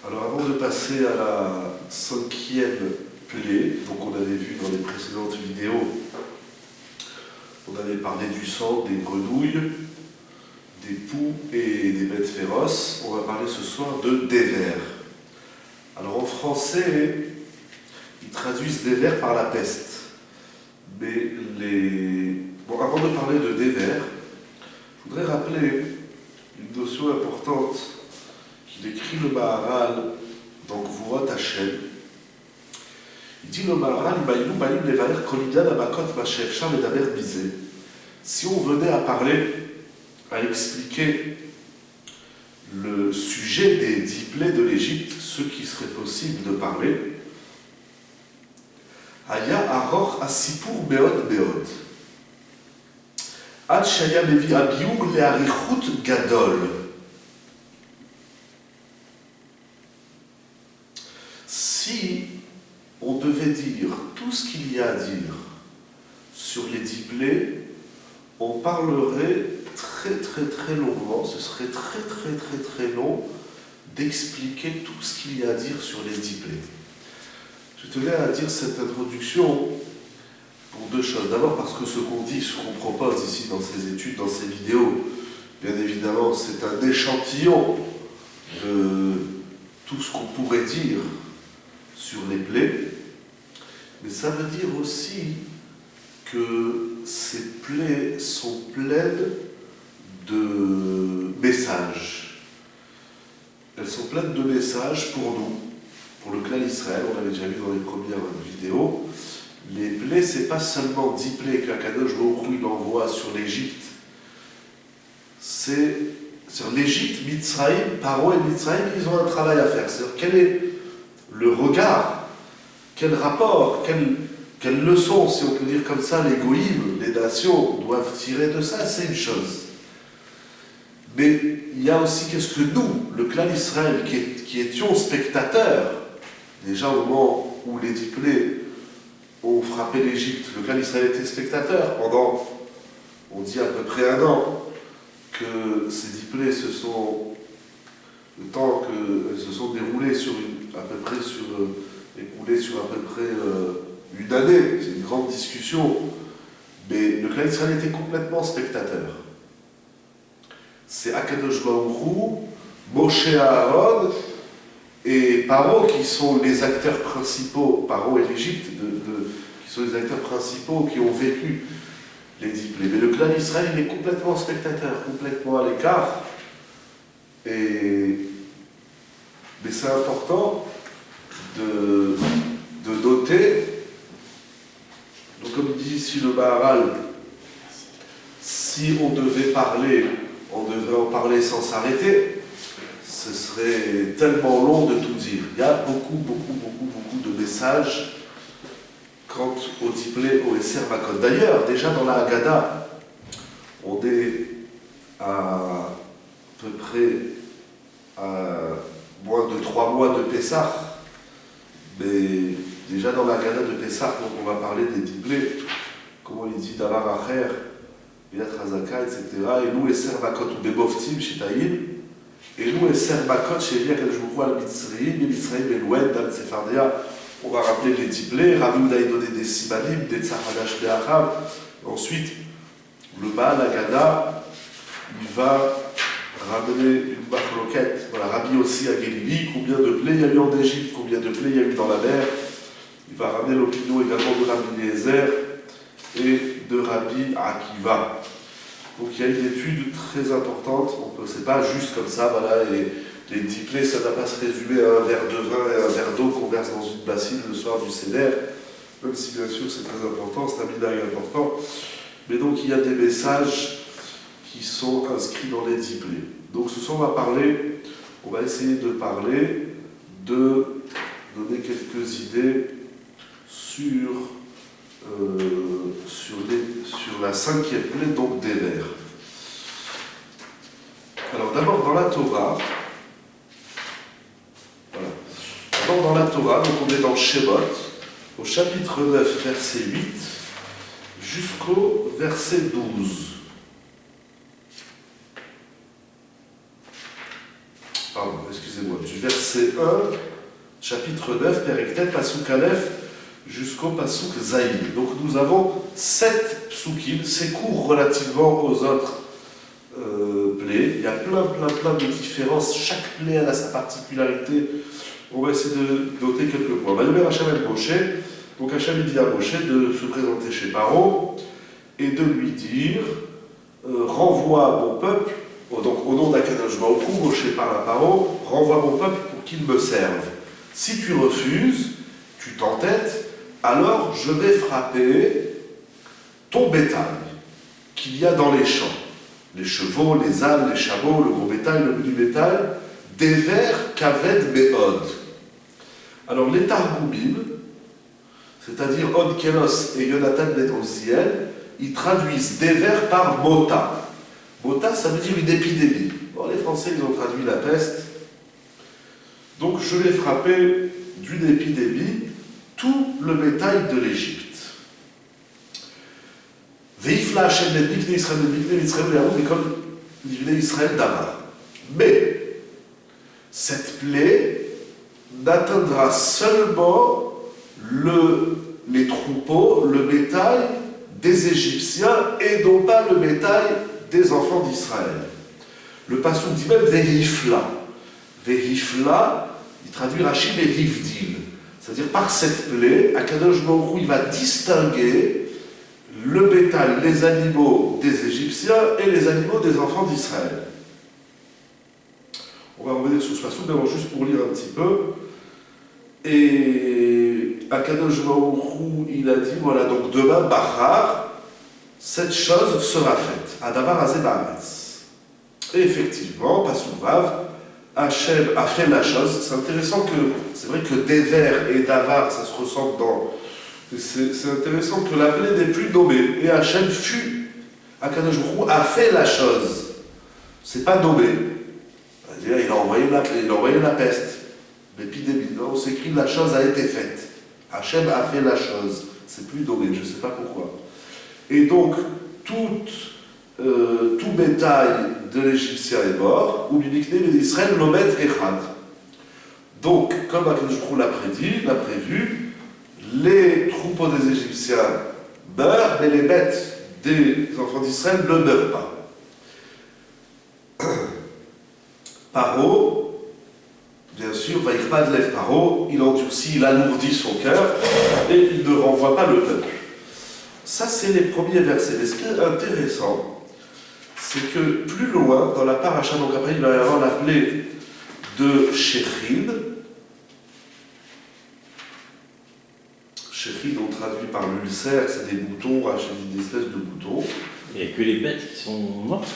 Alors avant de passer à la cinquième plaie, donc on avait vu dans les précédentes vidéos, on avait parlé du sang, des grenouilles, des poux et des bêtes féroces. On va parler ce soir de dévers. Alors en français, ils traduisent dévers par la peste. Mais bon, avant de parler de dévers, je voudrais rappeler une notion importante qui décrit le Maharal dans Gvurot Hashem. Il dit le Maharal, si on venait à parler, à expliquer le sujet des 10 plaies de l'Égypte, ce qui serait possible de parler, Aya Aror Asipur Meod Meod. Ad Shaya Mevi Abiur Learichut Gadol. Si on devait dire tout ce qu'il y a à dire sur les 10 plaies, on parlerait très longuement, ce serait très long d'expliquer tout ce qu'il y a à dire sur les 10 plaies. Je tenais à dire cette introduction pour deux choses. D'abord parce que ce qu'on dit, ce qu'on propose ici dans ces études, dans ces vidéos, bien évidemment, c'est un échantillon de tout ce qu'on pourrait dire sur les plaies, mais ça veut dire aussi que ces plaies sont pleines de messages. Elles sont pleines de messages pour nous, pour le clan Israël. On l'avait déjà vu dans les premières vidéos. Les plaies, c'est pas seulement 10 plaies qu'Akadosh Baruch Hu envoie sur l'Égypte. C'est sur l'Égypte, Mitzraïm, Paro et Mitzraïm, ils ont un travail à faire. C'est-à-dire quel est le regard, quel rapport, quelle leçon, si on peut dire comme ça, les goïms, les nations doivent tirer de ça, c'est une chose. Mais il y a aussi qu'est-ce que nous, le clan Israël, qui étions spectateurs, déjà au moment où les 10 plaies ont frappé l'Égypte, le clan Israël était spectateur pendant, on dit à peu près 1 an, que ces 10 plaies le temps qu'elles se sont déroulées écoulées sur à peu près une année, c'est une grande discussion, mais le clan Israël était complètement spectateur. C'est Akadosh Baruch Hu, Moshe Aaron et Paro qui sont les acteurs principaux, Paro et l'Égypte, qui sont les acteurs principaux qui ont vécu les 10 plaies. Mais le clan Israël il est complètement spectateur, complètement à l'écart. Mais c'est important de noter, donc comme dit ici le Maharal, si on devait parler, on devrait en parler sans s'arrêter, ce serait tellement long de tout dire. Il y a beaucoup de messages quant au 10 plaies, au Esser Makot. D'ailleurs, déjà dans la Haggadah, on est à peu près à moins de 3 mois de Pessah, mais déjà dans la Haggadah de Pessah, donc on va parler des 10 plaies, comment il dit Davar Acher, Biat Razaka, etc. Et nous, Esser Makot ou Beboftim, Shitaïm, et nous, Esser Makot, Shelia Kaljoukou al-Mitzriim, Mitzraïm et Loued, Dan Sephardia, on va rappeler les 10 plaies, Rabbi Ouda donné des Simanim, des Tzahadash Be'acham. Ensuite, le Baal Haggadah, il va ramener une machloquette. Voilà, Rabbi aussi à Guélili, combien de plaies il y a eu en Égypte, combien de plaies il y a eu dans la mer. Il va ramener l'opinion également de Rabbi Eliezer et de Rabbi Akiva. Donc il y a une étude très importante, c'est pas juste comme ça, voilà, les 10 plaies, ça ne va pas se résumer à un verre de vin et un verre d'eau qu'on verse dans une bassine le soir du Seder, même si bien sûr c'est très important, c'est un minag important. Mais donc il y a des messages qui sont inscrits dans les 10 plaies. Donc ce soir on va essayer de donner quelques idées sur la 5e plaie, donc des vers. Alors d'abord dans la Torah, donc on est dans Shemot, au chapitre 9, verset 8, jusqu'au verset 12. Pardon, excusez-moi, du verset verset 1, chapitre 9, Perek-Tet, Pasuk Aleph, jusqu'au Pasuk Zaïd. Donc nous avons 7 psukim, c'est court relativement aux autres plaies. Il y a plein de différences, chaque plaie a sa particularité. On va essayer de noter quelques points. Vayomer Hachem el Moshe, donc Hachem dit à Moshe de se présenter chez Paro et de lui dire renvoie mon peuple, donc au nom d'Akadosh Baruch Hu, Moshe parle à Paro, renvoie mon peuple pour qu'il me serve. Si tu refuses, tu t'entêtes, alors je vais frapper ton bétail qu'il y a dans les champs. Les chevaux, les ânes, les chameaux, le gros bétail, le petit bétail, des vers kaved me'od. Alors les Targumim, c'est-à-dire Od Kelos et Yonatan ben Oziel, ils traduisent des vers par mota. Mota, ça veut dire une épidémie. Bon, les Français, ils ont traduit la peste. Donc je vais frapper d'une épidémie tout le bétail de l'Égypte. Veifla Hashem ben Mikne Israël ben Mikne Israël Yahou Bekol Livnei Israël Davar. Mais cette plaie n'atteindra seulement les troupeaux, le bétail des Égyptiens et non pas le bétail des enfants d'Israël. Le passouk dit même Vehifla. Vehifla, il traduit Rachid Vehifdil. C'est-à-dire par cette plaie, Akadosh Baruch Hu, il va distinguer le bétail, les animaux des Égyptiens et les animaux des enfants d'Israël. On va revenir sur ce passouk, d'abord juste pour lire un petit peu. Et Akadosh Baruch Hu, il a dit, voilà, donc demain, Bachar, cette chose sera faite. Adavar Azeh Baaretz. Et effectivement, passouk Vav, Hachem a fait la chose. C'est intéressant que, c'est vrai que Dever et Davar, ça se ressemble dans... C'est intéressant que la plaie n'est plus nommée. Et Hachem fut, Akadosh Baruch Hu a fait la chose. C'est pas nommé. Il a envoyé la peste, l'épidémie. Non, on s'écrit la chose a été faite. Hachem a fait la chose. C'est plus nommé, je ne sais pas pourquoi. Et donc, tout bétail de l'Égyptien est mort, ou l'Unikné d'Israël l'Omet Echad. Donc, comme Akadosh Baruch Hu l'a prévu, les troupeaux des Égyptiens meurent, mais les bêtes des enfants d'Israël ne meurent pas. Paro, bien sûr, Vaïchmad lève Paro, il endurcit, il alourdit son cœur, et il ne renvoie pas le peuple. Ça, c'est les premiers versets. Mais ce qui est intéressant, c'est que plus loin, dans la paracha, donc après il va y avoir la plaie de Shechid. Shechid, on traduit par l'ulcère, c'est des boutons, des espèces de boutons. Il n'y a que les bêtes qui sont mortes.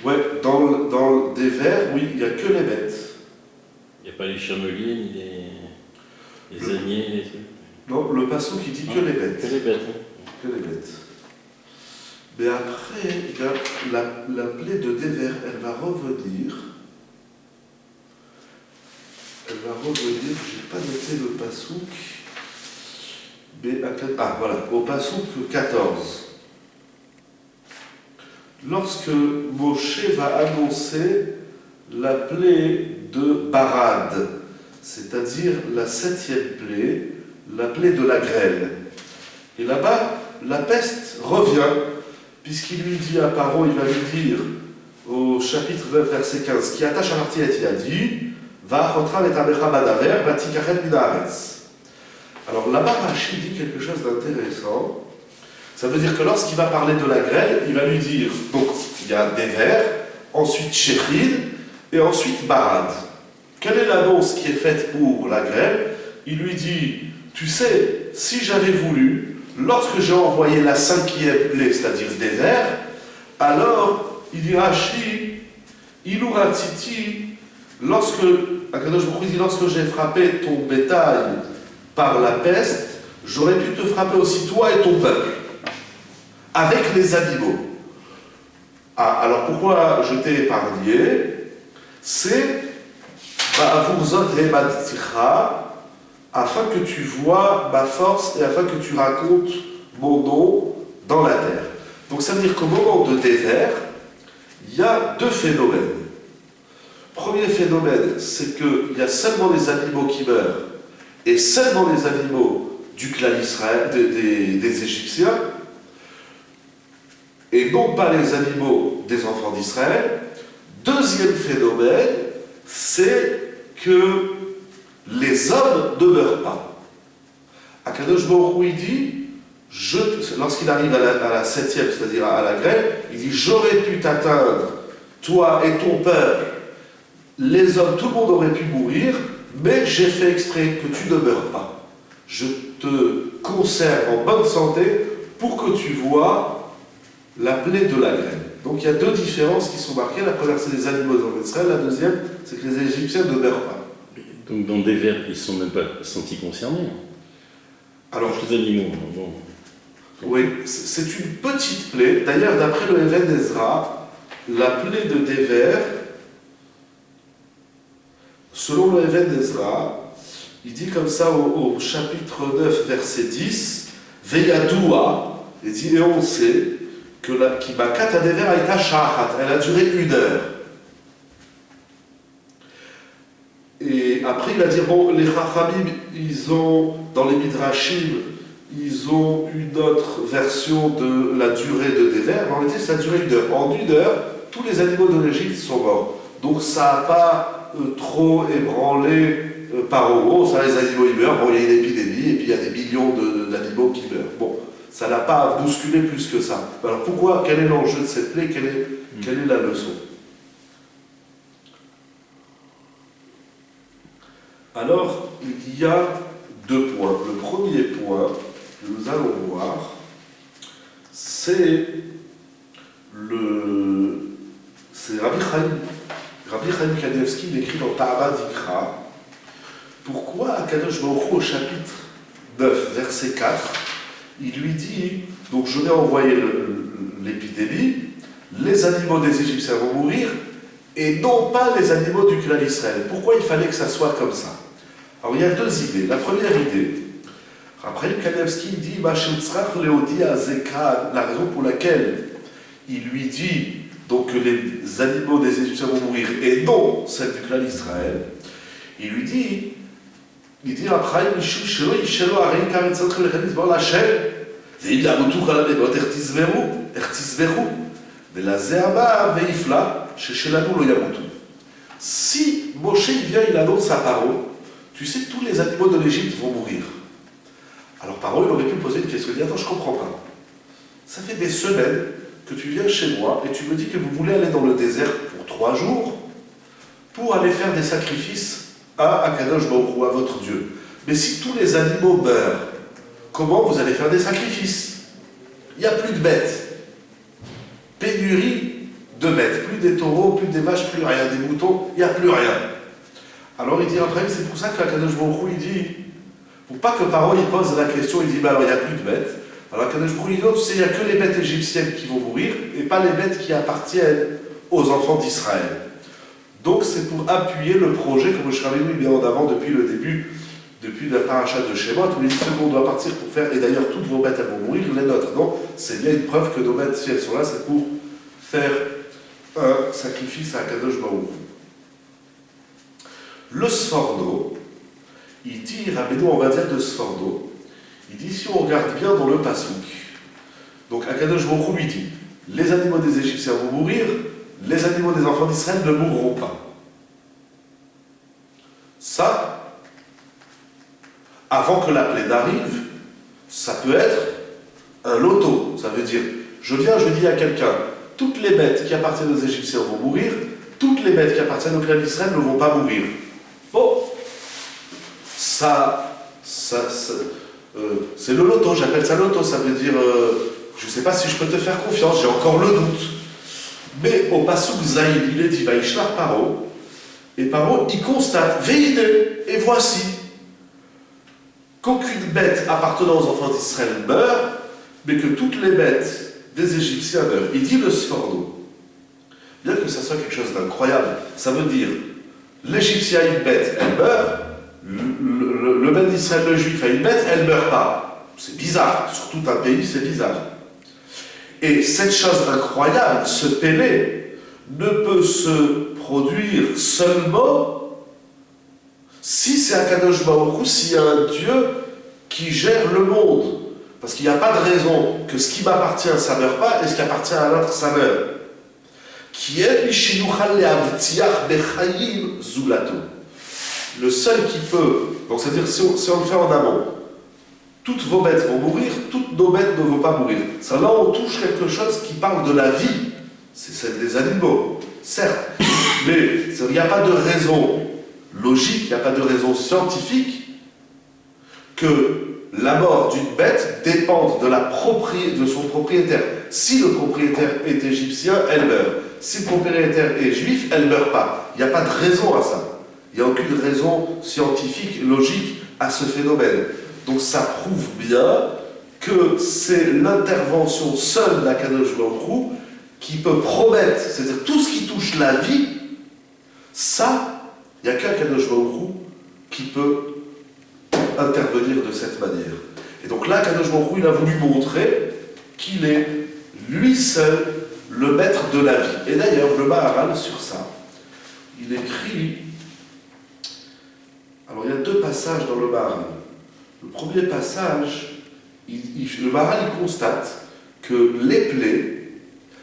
Ouais, dans des vers, oui, il n'y a que les bêtes. Il n'y a pas les chameliers, ni les âniers, les trucs. Non, le passeau qui dit que les bêtes. Que les bêtes, oui. Que les bêtes. Mais après, la plaie de Dever, elle va revenir. Elle va revenir, je n'ai pas noté le passouk. Mais voilà, au passouk 14. Lorsque Moshe va annoncer la plaie de Barad, c'est-à-dire la 7e plaie, la plaie de la grêle. Et là-bas, la peste revient, puisqu'il lui dit à Paro, il va lui dire, au chapitre 9, verset 15, qui attache à l'artilet, il a dit, va chotral et abecha badaver, va tikachet minaretz. Alors là-bas, Rachid dit quelque chose d'intéressant. Ça veut dire que lorsqu'il va parler de la grêle, il va lui dire, donc il y a des vers, ensuite Shechid, et ensuite Barad. Quelle est l'annonce qui est faite pour la grêle? Il lui dit, tu sais, si j'avais voulu, lorsque j'ai envoyé la 5e plaie, c'est-à-dire des vers, alors il dit Rashi, Ilura Titi, lorsque j'ai frappé ton bétail par la peste, j'aurais pu te frapper aussi toi et ton peuple, avec les animaux. Ah, alors pourquoi je t'ai épargné? C'est afin que tu vois ma force et afin que tu racontes mon nom dans la terre. Donc ça veut dire qu'au moment de Dever, il y a deux phénomènes. Premier phénomène, c'est qu'il y a seulement les animaux qui meurent, et seulement les animaux du clan Israël, des Égyptiens, et non pas les animaux des enfants d'Israël. Deuxième phénomène, c'est que les hommes ne meurent pas. Akadosh Baruch Hu, il dit, lorsqu'il arrive à la septième, c'est-à-dire à la grêle, il dit, j'aurais pu t'atteindre, toi et ton peuple, les hommes, tout le monde aurait pu mourir, mais j'ai fait exprès que tu ne meurs pas. Je te conserve en bonne santé pour que tu vois la plaie de la graine. Donc il y a deux différences qui sont marquées. La première, c'est les animaux dans Israël. La deuxième, c'est que les Égyptiens ne meurent pas. Donc dans des vers, ils ne sont même pas sentis concernés. Alors, les animaux. Bon. Oui, c'est une petite plaie. D'ailleurs, d'après le Even d'Ezra, la plaie de Dever, selon le Even d'Ezra, il dit comme ça au chapitre 9, verset 10, Veyadoua, il dit, et on sait que la Kibakat à Dever a été shahat, elle a duré 1 heure. Et après, il va dire, bon, les Chachamim, ils ont, dans les Midrashim, ils ont une autre version de la durée de Dever, mais en réalité, ça a duré 1 heure. En 1 heure, tous les animaux de l'Égypte sont morts. Donc ça n'a pas trop ébranlé Paro. Ça, les animaux, ils meurent. Bon, il y a une épidémie, et puis il y a des millions d'animaux qui meurent. Bon, ça n'a pas bousculé plus que ça. Alors pourquoi, quel est l'enjeu de cette plaie, quelle est la leçon? Alors, il y a 2 points. Le premier point que nous allons voir, c'est Rabbi Chaim Kanievski, il écrit dans Ta'ama Dikra, pourquoi Akadosh Baruch Hu, au chapitre 9, verset 4, il lui dit, donc je vais envoyer l'épidémie, les animaux des Égyptiens vont mourir, et non pas les animaux du clan d'Israël. Pourquoi il fallait que ça soit comme ça? Alors il y a 2 idées. La première idée, après Kanievski dit, la raison pour laquelle il lui dit donc que les animaux des Égyptiens vont mourir et non celles du clan d'Israël, il lui dit, après, si Moshe vient, il annonce à Paro, tu sais que tous les animaux de l'Égypte vont mourir. Alors Paro, il aurait pu poser une question, il dit, attends, je ne comprends pas. Ça fait des semaines que tu viens chez moi et tu me dis que vous voulez aller dans le désert pour 3 jours pour aller faire des sacrifices à Akadosh Baruch Hu, à votre Dieu. Mais si tous les animaux meurent, comment vous allez faire des sacrifices? Il n'y a plus de bêtes. Pénurie de bêtes. Plus des taureaux, plus des vaches, plus rien. Des moutons, il n'y a plus rien. Alors il dit après, c'est pour ça qu'Akadosh Baruch Hu, il dit, faut pas que Paro il pose la question, il dit, bah alors il n'y a plus de bêtes. Alors Akadosh Baruch Hu, il dit, non, tu sais, il n'y a que les bêtes égyptiennes qui vont mourir, et pas les bêtes qui appartiennent aux enfants d'Israël. Donc c'est pour appuyer le projet, comme je l'avais mis bien en avant depuis le début, depuis la paracha de Shemot, où il dit qu'on doit partir pour faire, et d'ailleurs toutes vos bêtes elles vont mourir, les nôtres. Non, c'est bien une preuve que nos bêtes, si elles sont là, c'est pour faire un sacrifice à Akadosh Baruch Hu. Le Sforno, il dit, Rabbeinu, on va dire de Sforno, il dit, si on regarde bien dans le Passouk, donc Akadosh Baruch Hu lui dit, les animaux des Égyptiens vont mourir, les animaux des enfants d'Israël ne mourront pas. Ça, avant que la plaie n'arrive, ça peut être un loto. Ça veut dire, je dis à quelqu'un, toutes les bêtes qui appartiennent aux Égyptiens vont mourir, toutes les bêtes qui appartiennent au clan d'Israël ne vont pas mourir. Bon, c'est le loto, j'appelle ça loto, ça veut dire, je ne sais pas si je peux te faire confiance, j'ai encore le doute. Mais au Passouk Zaïd, il est dit, Vaishlar Paro, et Paro, il constate, Veine, et voici, qu'aucune bête appartenant aux enfants d'Israël meurt, mais que toutes les bêtes des Égyptiens meurent. Il dit le Sforno, bien que ça soit quelque chose d'incroyable, ça veut dire, l'Égyptien a une bête, elle meurt, le bête d'Israël, le juif, a une bête, elle ne meurt pas. C'est bizarre, sur tout un pays, c'est bizarre. Et cette chose incroyable, ce Pélé, ne peut se produire seulement si c'est Akadosh Baruch Hu, s'il y a un Dieu qui gère le monde. Parce qu'il n'y a pas de raison que ce qui m'appartient, ça ne meurt pas, et ce qui appartient à l'autre, ça meurt. Qui est Zulato. Le seul qui peut, donc c'est-à-dire si on le fait en amont, toutes vos bêtes vont mourir, toutes nos bêtes ne vont pas mourir. Ça, là, on touche quelque chose qui parle de la vie. C'est celle des animaux, certes. Mais il n'y a pas de raison logique, il n'y a pas de raison scientifique que la mort d'une bête dépende de son propriétaire. Si le propriétaire est égyptien, elle meurt. Si le propriétaire est juif, elle ne meurt pas. Il n'y a pas de raison à ça. Il n'y a aucune raison scientifique, logique à ce phénomène. Donc ça prouve bien que c'est l'intervention seule d'Akadosh Baruch Hu qui peut promettre, c'est-à-dire tout ce qui touche la vie, ça, il n'y a qu'Akadosh Baruch Hu qui peut intervenir de cette manière. Et donc là, Akadosh Baruch Hu, il a voulu montrer qu'il est lui seul le maître de la vie. Et d'ailleurs, le Maharal, sur ça, il écrit... Alors, il y a deux passages dans le Maharal. Le premier passage, le Maharal, il constate que les plaies,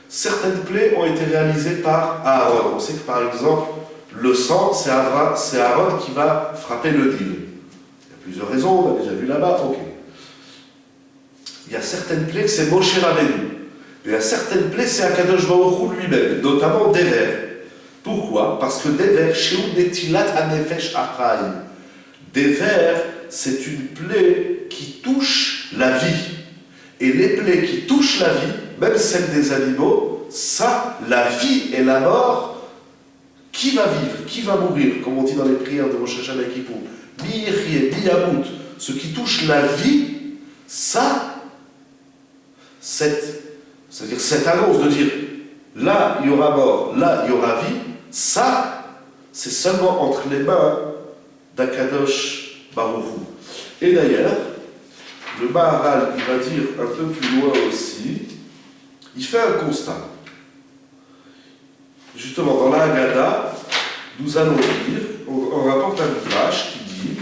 certaines plaies ont été réalisées par Aaron. On sait que, par exemple, le sang, c'est Aaron qui va frapper le Nil. Il y a plusieurs raisons, on a déjà vu là-bas, ok. Il y a certaines plaies que c'est Moshe Rabbeinu. Mais il y a certaines plaies, c'est Akadosh Baruch Hu lui-même, notamment Dever. Pourquoi? Parce que Dever, Shehu Netilat Hanefesh Achai. Dever, c'est une plaie qui touche la vie. Et les plaies qui touchent la vie, même celles des animaux, ça, la vie et la mort, qui va vivre, qui va mourir, comme on dit dans les prières de Rosh Hashanah et Kippour, Mi Yechie, Mi Yamut, ce qui touche la vie, ça, c'est-à-dire cette annonce de dire là il y aura mort, là il y aura vie, ça c'est seulement entre les mains d'Akadosh Baruch Hu. Et d'ailleurs, le Maharal, il va dire un peu plus loin aussi, il fait un constat. Justement, dans la Haggadah, nous allons lire, on rapporte un midrash qui dit,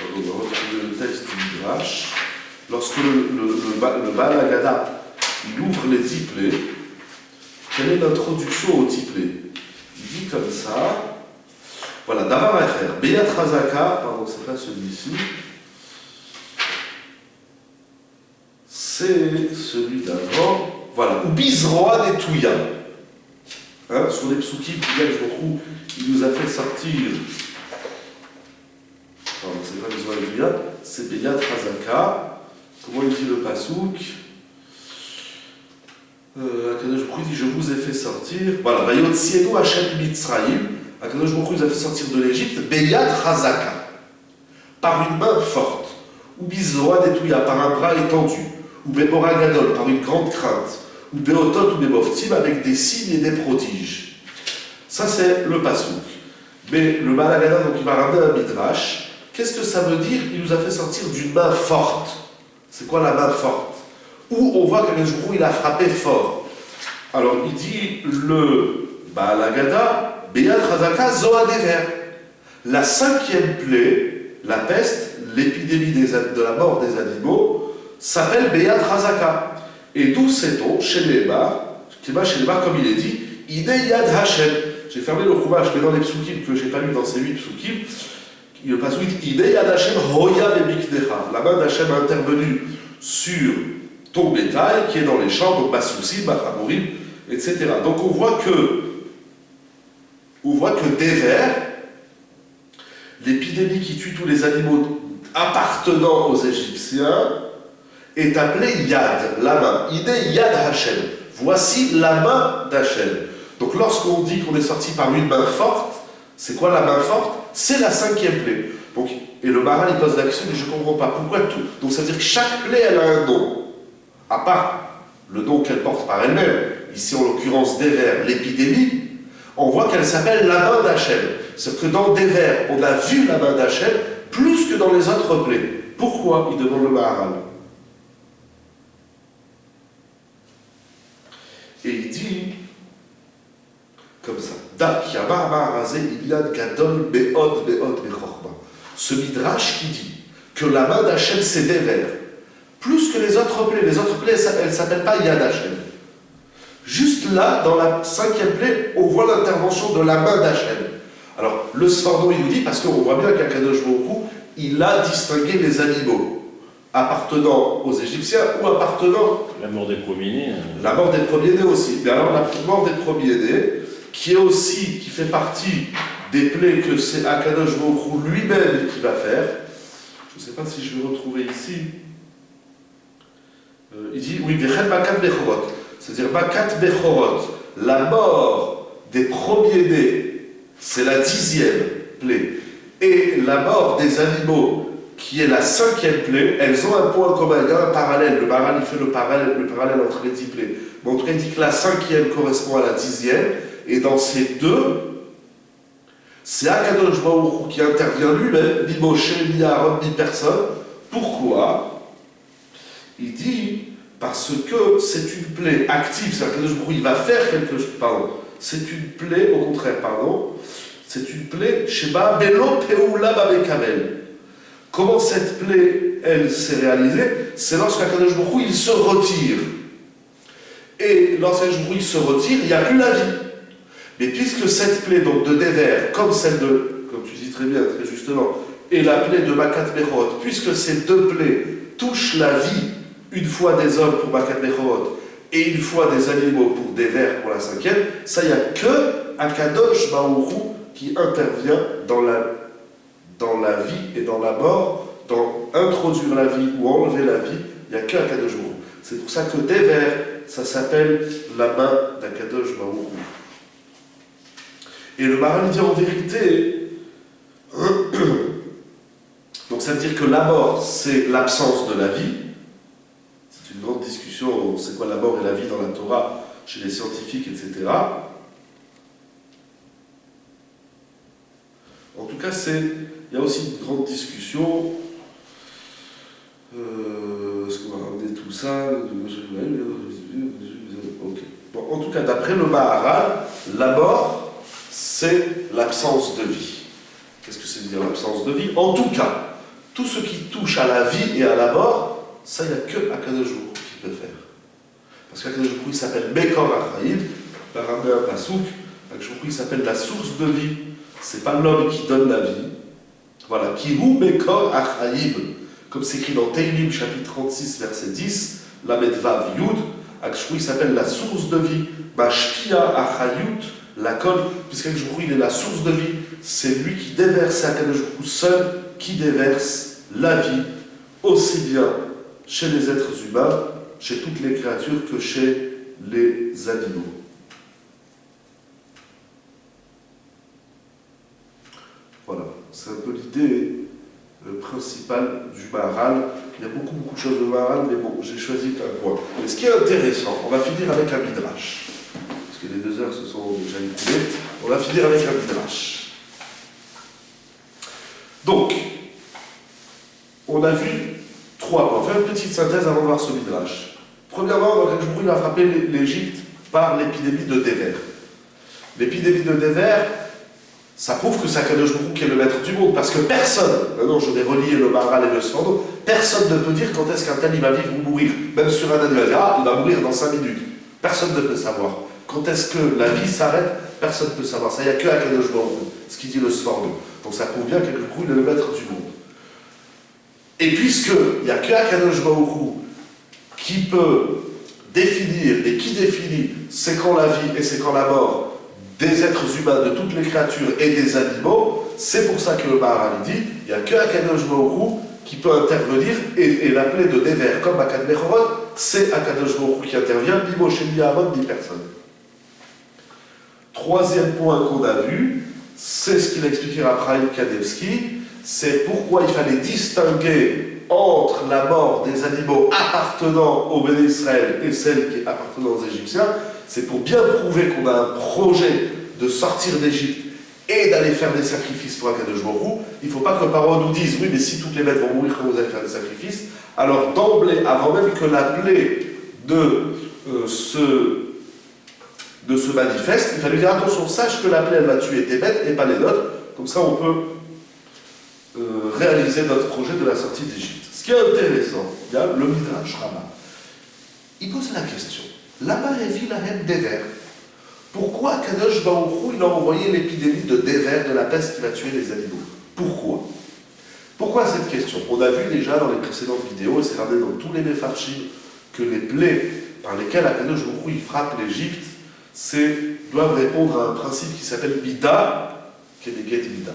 on va retrouver le texte du midrash, lorsque le Baal Haggadah, il ouvre les 10 plaies, quelle est l'introduction aux 10 plaies? Il dit comme ça, voilà, Davar Acher, Beyat Razaka, pardon, c'est pas celui-ci, c'est celui d'avant, voilà, ou Bizroa Netouya. Hein, sur les psukim, je retrouve, il nous a fait sortir, pardon, c'est pas Bizroa Netouya, c'est Beyat Razaka. Comment il dit le pasouk? Akadosh Baruch Hu dit, je vous ai fait sortir, voilà, Vayotzienu Hashem Mitzrayim, Akadosh Baruch Hu nous a fait sortir de l'Égypte, Beyat Razaka, par une main forte, ou Bizroa Netouya, par un bras étendu, ou Bemora Gadol, par une grande crainte, ou Beotot ou Bemoftim, avec des signes et des prodiges. Ça, c'est le pasouk. Mais le Baal Haggadah, donc il va ramener un midrash. Qu'est-ce que ça veut dire? Il nous a fait sortir d'une main forte. C'est quoi la main forte? Où on voit qu'Akadosh Baruch Hu, il a frappé fort. Alors, il dit le Baal Haggadah, Beyat Razaka Zoa Dever. La 5e plaie, la peste, l'épidémie de la mort des animaux, s'appelle Beyat Razaka. Et d'où sait-on, chez les Bar, comme il est dit, Ide Yad Hashem. J'ai fermé le Chumash, mais dans les psukim que j'ai pas lu dans ces 8 psukim, il passe où il dit Ide Yad Hashem Hoya Bemiknecha. La main d'Hachem a intervenu sur ton bétail qui est dans les champs, donc Bassoussi, Bachamorim, etc. Donc on voit que Dever, l'épidémie qui tue tous les animaux appartenant aux Égyptiens, est appelée Yad, la main. Ide Yad Hashem. Voici la main d'Hachem. Donc lorsqu'on dit qu'on est sorti par une main forte, c'est quoi la main forte? C'est la 5e plaie. Donc, et le Maharal il pose la question, mais je ne comprends pas. Pourquoi tout? Donc ça veut dire que chaque plaie, elle a un nom. À part le nom qu'elle porte par elle-même. Ici, en l'occurrence, Dever, l'épidémie, on voit qu'elle s'appelle la main d'Hachem. C'est que dans Dever, on a vu la main d'Hachem plus que dans les autres plaies. Pourquoi? Il demande le Maharal. Et il dit, comme ça. Da ki amar ma'arazé iliad gadol be'od bechorma. Ce midrash qui dit que la main d'Hachem c'est dévers, plus que les autres plaies. Les autres plaies, elles ne s'appellent pas Yad Hachem. Juste là, dans la 5e plaie, on voit l'intervention de la main d'Hachem. Alors, le Sforno, il nous dit, parce qu'on voit bien qu'Akadosh Baruch Hu, il a distingué les animaux appartenant aux Égyptiens ou appartenant... La mort des premiers-nés. La mort des premiers-nés aussi. Mais alors, la mort des premiers-nés, qui fait partie des plaies que c'est Akadosh Baruch Hu lui-même qui va faire. Je ne sais pas si je vais retrouver ici. Il dit, oui, Vechem Bakat Bechorot. C'est-à-dire, Bakat Bechorot, la mort des premiers-nés, c'est la 10e plaie. Et la mort des animaux, qui est la 5e plaie, elles ont un point commun, il y a un parallèle. Le Maharal, il fait le parallèle entre les 10 plaies. Mais en tout cas, il dit que la 5e correspond à la 10e, et dans ces deux, c'est Akadosh Baruch Hu qui intervient lui-même, ni Moshe, ni Aaron, ni personne. Pourquoi? Il dit, parce que c'est une plaie active, c'est Akadosh Baruch Hu, il va faire quelque chose, c'est une plaie, au contraire, c'est une plaie, Sheba Belo Peoula Babekavel. Comment cette plaie, elle s'est réalisée? C'est lorsqu'Akadosh Baruch Hu, il se retire. Et lorsqu'Akadosh Baruch Hu, il se retire, il n'y a plus la vie. Mais puisque cette plaie donc de Déver, comme celle de, comme tu dis très bien, très justement, et la plaie de Makat Bechorot, puisque ces deux plaies touchent la vie, une fois des hommes pour Makat Bechorot, et une fois des animaux pour Déver pour la 5e, ça, il n'y a que Akadosh Baruch Hu qui intervient dans la vie et dans la mort, dans introduire la vie ou enlever la vie, il n'y a que Akadosh Baruch Hu. C'est pour ça que Déver, ça s'appelle la main d'Akadosh Baruch Hu. Et le Maharal dit en vérité, donc ça veut dire que la mort, c'est l'absence de la vie. C'est une grande discussion, c'est quoi la mort et la vie dans la Torah, chez les scientifiques, etc. En tout cas, il y a aussi une grande discussion. Est-ce qu'on va ramener tout ça? Okay. Bon, en tout cas, d'après le Maharal, la mort, c'est l'absence de vie. Qu'est-ce que c'est dire l'absence de vie? En tout cas, tout ce qui touche à la vie et à la mort, ça, il n'y a que Akadosh Baruch Hu qui peut faire. Parce qu'Akadosh Baruch Hu, il s'appelle Mekor Achaïm, on va ramener un pasouk, Akadosh Baruch Hu, il s'appelle la source de vie. C'est pas l'homme qui donne la vie. Voilà, Kihu Mekor Achaïm, comme c'est écrit dans Teilim, chapitre 36, verset 10, Lamed Vav Yud, Akadosh Baruch Hu, il s'appelle la source de vie, Mashpia Achayut, la colle, puisqu'Akadosh Baruch Hu, il est la source de vie, c'est lui qui déverse, Akadosh Baruch Hu seul, qui déverse la vie, aussi bien chez les êtres humains, chez toutes les créatures, que chez les animaux. Voilà, c'est un peu l'idée principale du Maharal. Il y a beaucoup de choses de Maharal, mais bon, j'ai choisi un point. Mais ce qui est intéressant, on va finir avec un midrash. Parce que les 2 heures se sont déjà écoulées, on va finir avec un midrash. Donc, on a vu 3 points. On va faire une petite synthèse avant de voir ce midrash. Premièrement, Akadosh Baruch Hu a frappé l'Égypte par l'épidémie de Déver. L'épidémie de Déver, ça prouve que c'est Akadosh Baruch Hu qui est le maître du monde, parce que personne, maintenant je vais relier le Maharal et le Sforno, personne ne peut dire quand est-ce qu'un tel il va vivre ou mourir. Même sur un animal, il va mourir dans 5 minutes. Personne ne peut savoir. Quand est-ce que la vie s'arrête, personne ne peut savoir. Ça, il n'y a que Akadosh Baruch Hu, ce qu'il dit le Sforno. Donc ça prouve bien qu'Akadosh Baruch Hu est le maître du monde. Et puisqu'il n'y a que Akadosh Baruch Hu qui peut définir, et qui définit c'est quand la vie et c'est quand la mort des êtres humains, de toutes les créatures et des animaux, c'est pour ça que le Maharal dit, il n'y a que Akadosh Baruch Hu qui peut intervenir et l'appeler de Déver, comme Makat Bechorot, c'est Akadosh Baruch Hu qui intervient, ni Moshe, ni Aaron, ni personne. 3e point qu'on a vu, c'est ce qu'il expliquera Abraham Kanevski, c'est pourquoi il fallait distinguer entre la mort des animaux appartenant au Béné Israël et celle qui appartenant aux Égyptiens. C'est pour bien prouver qu'on a un projet de sortir d'Égypte et d'aller faire des sacrifices pour Akadosh Baruch Hu. Il ne faut pas que Paro nous dise, oui, mais si toutes les bêtes vont mourir quand vous allez faire des sacrifices, alors d'emblée, avant même que la plaie de de ce manifeste, il fallait dire attention, sache que la plaie elle va tuer tes bêtes et pas les nôtres, comme ça on peut réaliser notre projet de la sortie d'Égypte. Ce qui est intéressant, il y a le Midrash Rabbah. Il pose la question, là-bas il la haine des vers. Pourquoi Kadosh Baruch Hu, il a envoyé l'épidémie de dévers, de la peste qui va tuer les animaux? Pourquoi? Pourquoi cette question? On a vu déjà dans les précédentes vidéos, et c'est ramené dans tous les Mefarshim, que les plaies par lesquelles Kadosh Baruch Hu il frappe l'Égypte, doivent répondre à un principe qui s'appelle Bida, Keneged Bida.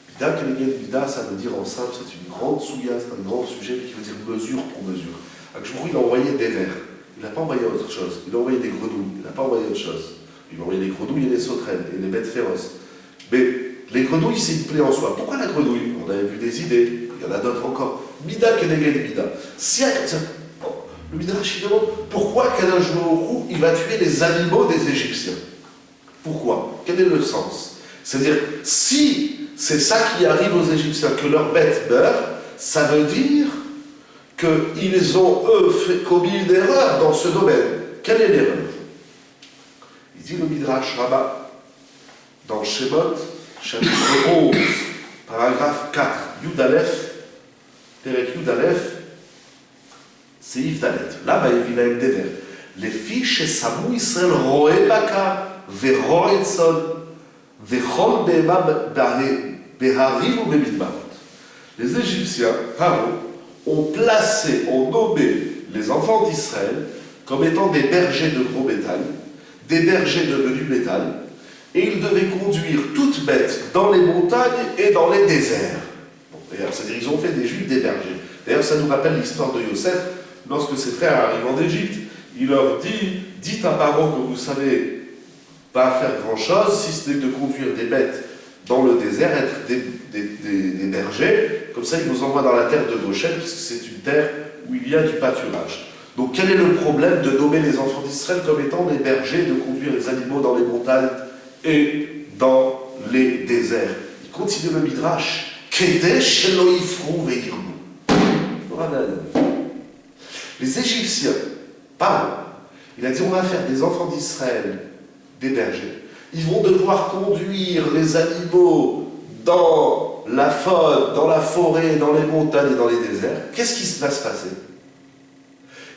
Bida, Keneged Bida, ça veut dire en simple, c'est une grande souilla, c'est un grand sujet qui veut dire mesure pour mesure. Kadosh Baruch Hu, il a envoyé des vers. Il n'a pas envoyé autre chose. Il a envoyé des grenouilles. Il n'a pas envoyé autre chose. Il a envoyé les grenouilles et les sauterelles et les bêtes féroces. Mais les grenouilles, c'est une plaie en soi. Pourquoi la grenouille? On avait vu des idées. Il y en a d'autres encore. Bida, Keneged Bida. Le Midrash demande pourquoi Kadosh Baruch Hu, il va tuer les animaux des Égyptiens. Pourquoi? Quel est le sens? C'est-à-dire, si c'est ça qui arrive aux Égyptiens, que leurs bêtes meurent, ça veut dire qu'ils ont, eux, commis une erreur dans ce domaine. Quelle est l'erreur? Il dit le Midrash Rabbah, dans Shemot, chapitre 11, paragraphe 4, Yud Aleph, Perek Yud Aleph, Seif Dalet. Là-bas, il a une dévers. Les fiches et Samou Israël roé baka, veroé son, vechol behema beharim ou bemidbarot. Les Égyptiens, Pharaon, ont nommé les enfants d'Israël comme étant des bergers de gros métal, des bergers de menu métal, et ils devaient conduire toute bête dans les montagnes et dans les déserts. Bon, c'est-à-dire qu'ils ont fait des Juifs des bergers. D'ailleurs, ça nous rappelle l'histoire de Yosef, lorsque ses frères arrivent en Égypte, il leur dit, dites à Paro que vous savez pas faire grand-chose, si ce n'est de conduire des bêtes dans le désert, être des bergers, comme ça il nous envoie dans la terre de Goshen, parce que c'est une terre où il y a du pâturage. Donc quel est le problème de nommer les enfants d'Israël comme étant des bergers, de conduire les animaux dans les montagnes et dans les déserts? Il continue le Midrash, Kedesh Elo Yifru Ve'yirbu. Les Égyptiens, Paro, il a dit on va faire des enfants d'Israël des bergers. Ils vont devoir conduire les animaux dans la faune, dans la forêt, dans les montagnes et dans les déserts. Qu'est-ce qui va se passer?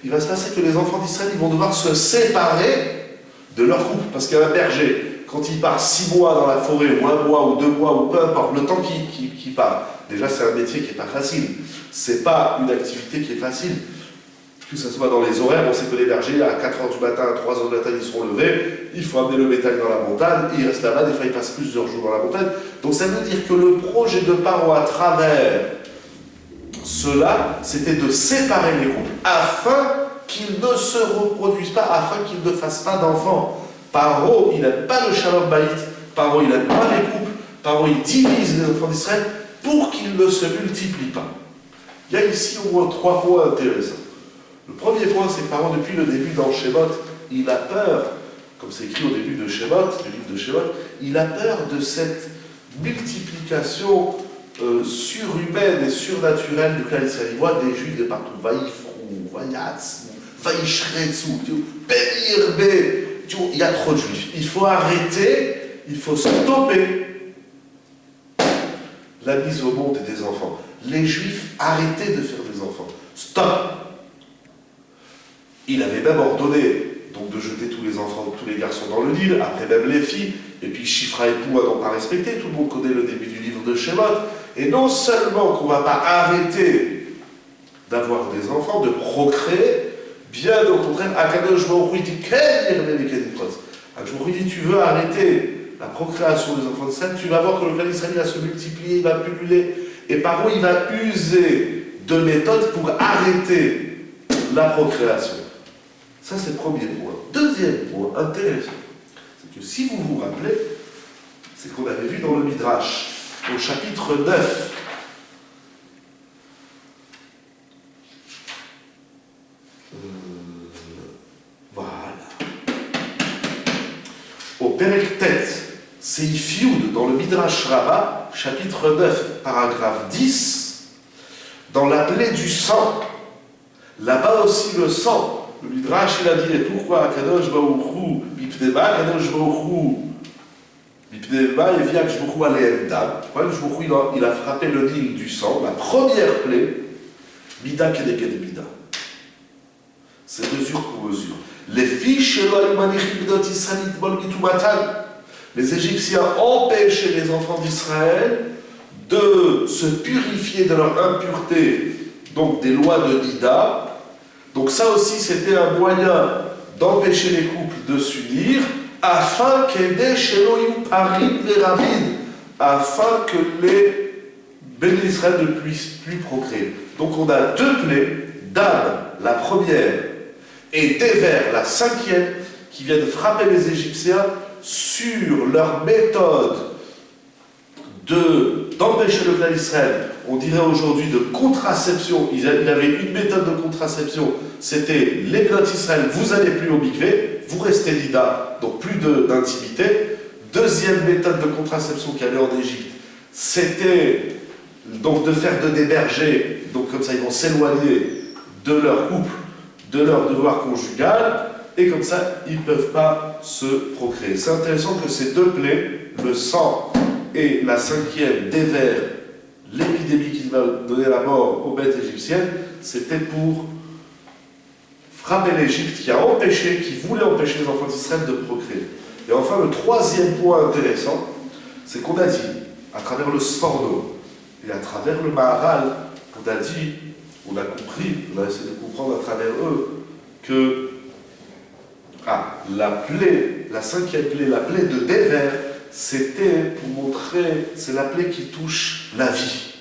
Il va se passer que les enfants d'Israël ils vont devoir se séparer de leur couple. Parce qu'un berger, quand il part 6 mois dans la forêt, ou 1 mois, ou 2 mois, ou peu importe, le temps qu'il part, déjà c'est un métier qui n'est pas facile. C'est pas une activité qui est facile. Que ce soit dans les horaires, on sait que les bergers, à 4h du matin, à 3h du matin, ils seront levés, il faut amener le bétail dans la montagne, ils restent là-bas, des fois ils passent plusieurs jours dans la montagne. Donc ça veut dire que le projet de Paro à travers cela, c'était de séparer les couples afin qu'ils ne se reproduisent pas, afin qu'ils ne fassent pas d'enfants. Paro, il n'aime pas le shalom baït, Paro, il n'aime pas les couples, Paro, il divise les enfants d'Israël pour qu'ils ne se multiplient pas. Il y a ici au moins 3 points intéressants. Le premier point, c'est que Paro, depuis le début dans Shemot, il a peur, comme c'est écrit au début de Shemot, du livre de Shemot, il a peur de cette multiplication surhumaine et surnaturelle du clan Israël. Il voit des Juifs de partout, Vaïfrou, Vaïatz, Vaïshretsu, il y a trop de Juifs. Il faut arrêter, il faut stopper la mise au monde des enfants. Les Juifs, arrêtez de faire des enfants. Stop! Il avait même ordonné donc, de jeter tous les enfants, tous les garçons dans le Nil, après même les filles, et puis Shifra et Poua n'ont pas respecté, tout le monde connaît le début du livre de Shemot, et non seulement qu'on ne va pas arrêter d'avoir des enfants, de procréer, bien au contraire, Akadosh Baruch Hu dit tu veux arrêter la procréation des enfants d'Israël, tu vas voir que le clan d'Israël va se multiplier, il va pulluler, et par où il va user de méthodes pour arrêter la procréation. Ça, c'est le premier point. Deuxième point intéressant, c'est que si vous vous rappelez, c'est qu'on avait vu dans le Midrash, au chapitre 9, voilà. Au Perek Tet, Seif Yud, dans le Midrash Rabbah, chapitre 9, paragraphe 10, dans la plaie du sang, là-bas aussi le sang, le Midrash, il a dit, et pourquoi Akadosh Baruch Hu, Mipneba, Akadosh Baruch Hu, Mipneba, et via Akadosh Baruch Hu Aleemda, pourquoi Akadosh Baruch Hu, il a frappé le Nil du sang, la première plaie, Mida Kedeked Mida. C'est mesure pour mesure. Les fiches, les Égyptiens empêchaient les enfants d'Israël de se purifier de leur impureté, donc des lois de Nida. Donc ça aussi, c'était un moyen d'empêcher les couples de s'unir, afin que les bénis d'Israël ne puissent plus procréer. Donc on a deux plaies, Dan, la première, et Déver, la cinquième, qui viennent frapper les Égyptiens sur leur méthode d'empêcher le clan d'Israël. On dirait aujourd'hui de contraception. Il avait une méthode de contraception, c'était les bénis d'Israël, vous n'allez plus au mikvé, vous restez Lida, donc plus d'intimité. Deuxième méthode de contraception qu'il y avait en Égypte, c'était donc de faire des bergers, donc comme ça ils vont s'éloigner de leur couple, de leur devoir conjugal, et comme ça ils ne peuvent pas se procréer. C'est intéressant que ces deux plaies, le sang et la cinquième, Déver, l'épidémie qui va donner la mort aux bêtes égyptiennes, c'était pour frapper l'Égypte qui voulait empêcher les enfants d'Israël de procréer. Et enfin, le troisième point intéressant, c'est qu'on a dit, à travers le Sforno et à travers le Maharal, on a compris, on a essayé de comprendre à travers eux, que la cinquième plaie, la plaie de Déver, c'était pour montrer, c'est la plaie qui touche la vie.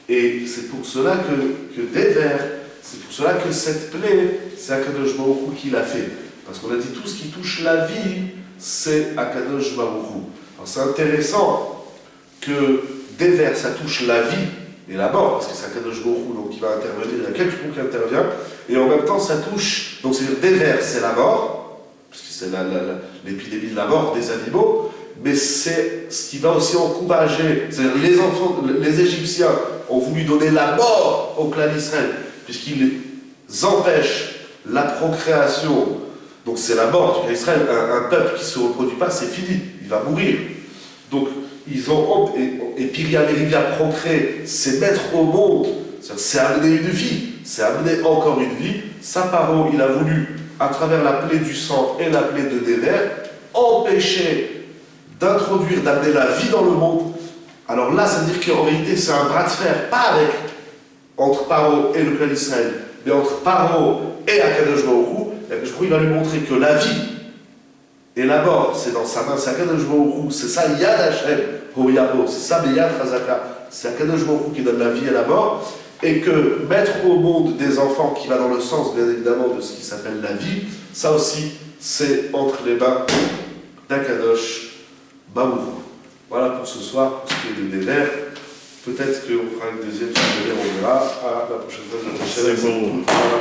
Et c'est pour cela que Déver, c'est pour cela que cette plaie, c'est Akadosh Baruch Hu qui l'a fait. Parce qu'on a dit tout ce qui touche la vie, c'est Akadosh Baruch Hu. Alors c'est intéressant que Déver, ça touche la vie et la mort, parce que c'est Akadosh Baruch Hu, donc il va intervenir, il y a quelque chose qui intervient, et en même temps ça touche, donc c'est-à-dire Déver, c'est la mort, parce que c'est l'épidémie de la mort des animaux, mais c'est ce qui va aussi encourager, c'est-à-dire les Égyptiens ont voulu donner la mort au clan d'Israël, puisqu'ils empêchent la procréation. Donc c'est la mort du clan d'Israël. Un peuple qui ne se reproduit pas, c'est fini, il va mourir. Donc et Piria Merivia procréer, c'est mettre au monde, c'est amener une vie, c'est amener encore une vie. Saparo, il a voulu, à travers la plaie du sang et la plaie de Déver, empêcher d'amener la vie dans le monde. Alors là, ça veut dire qu'en réalité, c'est un bras de fer, pas entre Paro et le clan d'Israël, mais entre Paro et Akadosh Baruch Hu. Akadosh Baruch Hu, il va lui montrer que la vie et la mort, c'est dans sa main, c'est Akadosh Baruch Hu, c'est ça Yad Hashem, Hoyabo, c'est ça Beyad Chazaka, c'est Akadosh Baruch Hu qui donne la vie et la mort, et que mettre au monde des enfants qui va dans le sens, bien évidemment, de ce qui s'appelle la vie, ça aussi, c'est entre les mains d'Akadosh Baruch Hu. Voilà pour ce soir, pour ce qui est de Déver. Peut-être qu'on fera une deuxième sur Déver, on verra. À la prochaine fois, je vais C'est bon. Voilà.